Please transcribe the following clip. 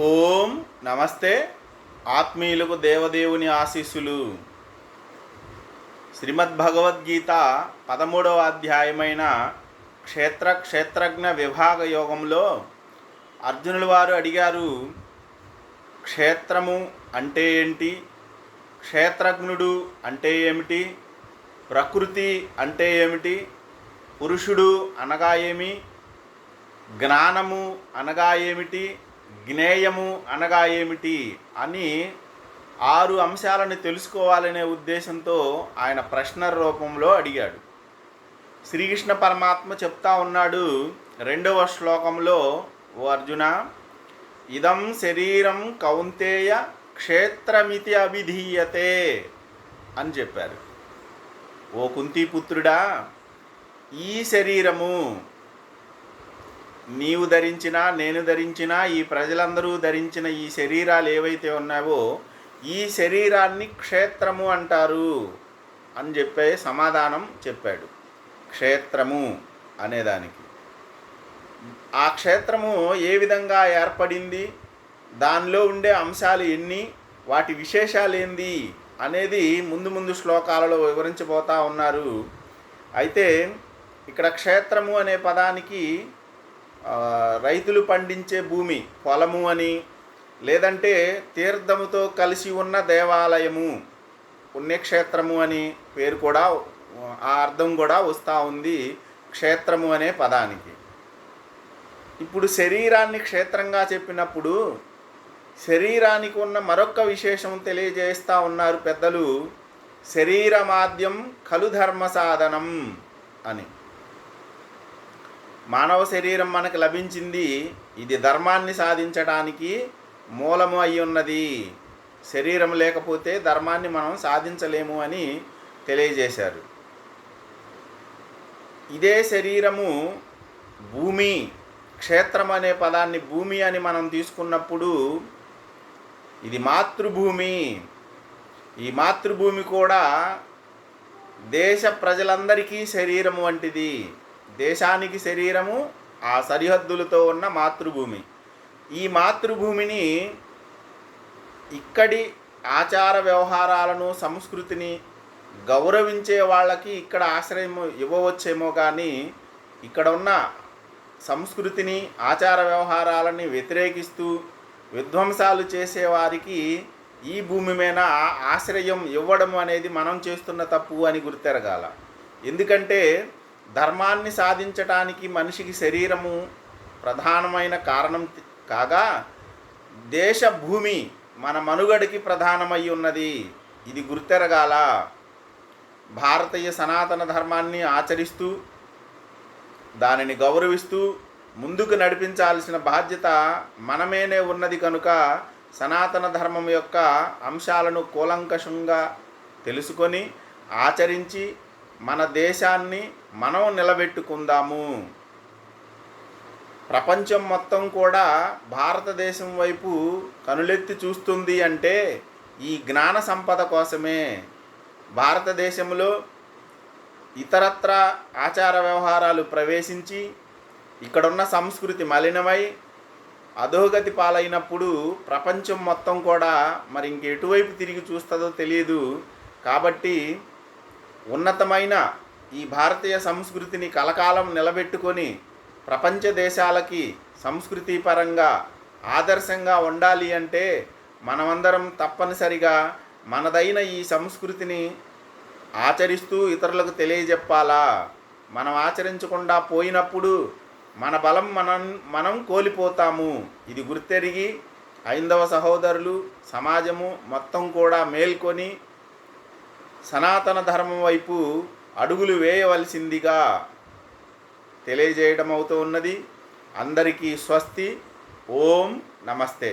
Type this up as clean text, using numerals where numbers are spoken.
ఓం నమస్తే. ఆత్మీయులకు దేవదేవుని ఆశీస్సులు. శ్రీమద్భగవద్గీత 13వ అధ్యాయమైన క్షేత్రజ్ఞ విభాగ యోగంలో అర్జునుల వారు అడిగారు, క్షేత్రము అంటే ఏంటి, క్షేత్రజ్ఞుడు అంటే ఏమిటి, ప్రకృతి అంటే ఏమిటి, పురుషుడు అనగా ఏమి, జ్ఞానము అనగా ఏమిటి, జ్ఞేయము అనగా ఏమిటి అని 6 అంశాలను తెలుసుకోవాలనే ఉద్దేశంతో ఆయన ప్రశ్న రూపంలో అడిగాడు. శ్రీకృష్ణ పరమాత్మ చెప్తా ఉన్నాడు 2వ శ్లోకంలో, ఓ అర్జున, ఇదం శరీరం కౌంతేయ క్షేత్రమితి అభిధీయతే అని చెప్పారు. ఓ కుంతీపుత్రుడా, ఈ శరీరము నీవు ధరించినా నేను ధరించినా ఈ ప్రజలందరూ ధరించిన ఈ శరీరాలు ఏవైతే ఉన్నావో ఈ శరీరాన్ని క్షేత్రము అంటారు అని చెప్పే సమాధానం చెప్పాడు. క్షేత్రము అనేదానికి ఆ క్షేత్రము ఏ విధంగా ఏర్పడింది, దానిలో ఉండే అంశాలు ఎన్ని, వాటి విశేషాలు ఏంది అనేది ముందు శ్లోకాలలో వివరించబోతా ఉన్నారు. అయితే ఇక్కడ క్షేత్రము అనే పదానికి రైతులు పండించే భూమి, పొలము అని, లేదంటే తీర్థముతో కలిసి ఉన్న దేవాలయము, పుణ్యక్షేత్రము అని పేరు కూడా, ఆ అర్థం కూడా వస్తూ ఉంది క్షేత్రము అనే పదానికి. ఇప్పుడు శరీరాన్ని క్షేత్రంగా చెప్పినప్పుడు శరీరానికి ఉన్న మరొక విశేషం తెలియజేస్తూ ఉన్నారు పెద్దలు. శరీరమాద్యం ఖలు ధర్మ సాధనం అని. మానవ శరీరం మనకు లభించింది, ఇది ధర్మాన్ని సాధించడానికి మూలము అయి ఉన్నది. శరీరం లేకపోతే ధర్మాన్ని మనం సాధించలేము అని తెలియజేశారు. ఇదే శరీరము భూమి, క్షేత్రం అనే పదాన్ని భూమి అని మనం తీసుకున్నప్పుడు ఇది మాతృభూమి. ఈ మాతృభూమి కూడా దేశ ప్రజలందరికీ శరీరము వంటిది. దేశానికి శరీరము ఆ సరిహద్దులతో ఉన్న మాతృభూమి. ఈ మాతృభూమిని ఇక్కడి ఆచార వ్యవహారాలను, సంస్కృతిని గౌరవించే వాళ్ళకి ఇక్కడ ఆశ్రయం ఇవ్వవచ్చేమో, కానీ ఇక్కడ ఉన్న సంస్కృతిని, ఆచార వ్యవహారాలని వ్యతిరేకిస్తూ విధ్వంసాలు చేసేవారికి ఈ భూమి మీద ఆశ్రయం ఇవ్వడం అనేది మనం చేస్తున్న తప్పు అని గుర్తెరగాల. ఎందుకంటే ధర్మాన్ని సాధించటానికి మనిషికి శరీరము ప్రధానమైన కారణం కాగా దేశ భూమి మన మనుగడకి ప్రధానమై ఉన్నది. ఇది గుర్తెరగాల. భారతీయ సనాతన ధర్మాన్ని ఆచరిస్తూ దానిని గౌరవిస్తూ ముందుకు నడిపించాల్సిన బాధ్యత మనమేనే ఉన్నది కనుక సనాతన ధర్మం యొక్క అంశాలను కూలంకషంగా తెలుసుకొని ఆచరించి మన దేశాన్ని మనం నిలబెట్టుకుందాము. ప్రపంచం మొత్తం కూడా భారతదేశం వైపు కనులెత్తి చూస్తుంది అంటే ఈ జ్ఞాన సంపద కోసమే. భారతదేశంలో ఇతరత్ర ఆచార వ్యవహారాలు ప్రవేశించి ఇక్కడున్న సంస్కృతి మలినమై అధోగతి పాలైనప్పుడు ప్రపంచం మొత్తం కూడా మరి ఇంకెటువైపు తిరిగి చూస్తుందో తెలియదు. కాబట్టి ఉన్నతమైన ఈ భారతీయ సంస్కృతిని కలకాలం నిలబెట్టుకొని ప్రపంచ దేశాలకి సంస్కృతి పరంగా ఆదర్శంగా ఉండాలి అంటే మనమందరం తప్పనిసరిగా మనదైన ఈ సంస్కృతిని ఆచరిస్తూ ఇతరులకు తెలియజెప్పాలా. మనం ఆచరించకుండా పోయినప్పుడు మన బలం మనం కోల్పోతాము. ఇది గుర్తెరిగి హైందవ సహోదరులు, సమాజము మొత్తం కూడా మేల్కొని సనాతన ధర్మం వైపు అడుగులు వేయవలసిందిగా తెలియజేయడం అవుతూ ఉన్నది. అందరికీ స్వస్తి. ఓం నమస్తే.